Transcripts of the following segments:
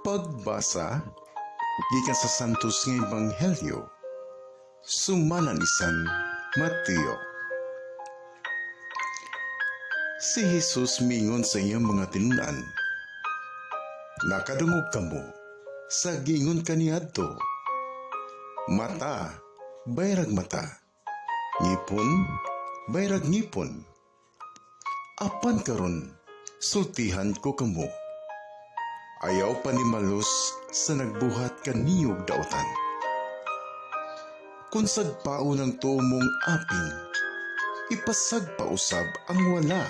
Pagbasa gikan sa Santos nga Ebanghelyo sumala ni San Mateo. Si Jesus mingon sa iyang mga tinunan, "Nakadungog kamo sa gingon kaniadto. Mata, bayrag mata. Ngipon, bayrag ngipon. Apan karon, sultihan ko kamo. Ayaw panimalos sa nagbuhat kaniyog daotan. Kung sagpao ng tumong aping, ipasagpausab ang wala.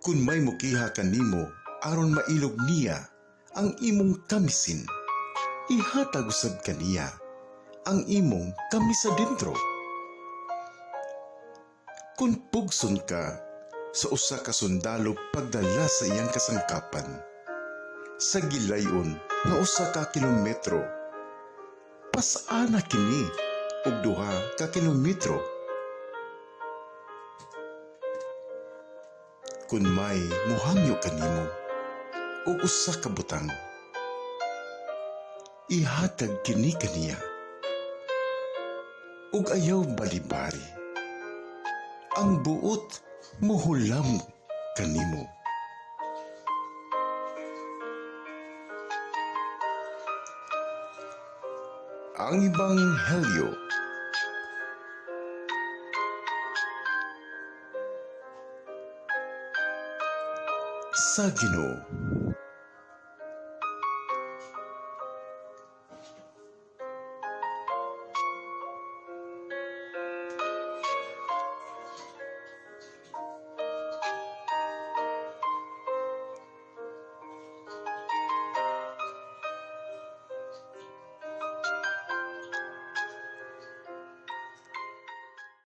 Kung may mukiha kanimo, aron mailog niya ang imong kamisin, ihatag usab kaniya ang imong kamisa dentro. Kung pugson ka sa usa ka sundalo pagdala sa iyang kasangkapan, sa gilayon nga usa ka kilometro, pasana kini og 2 ka kilometro. Kung may muhangyo kanimo og usa ka butang, ihatag kini kaniya. Ug ayaw balibari, ang buot muhulam kanimo." Ang Ebanghelyo sa Ginoo.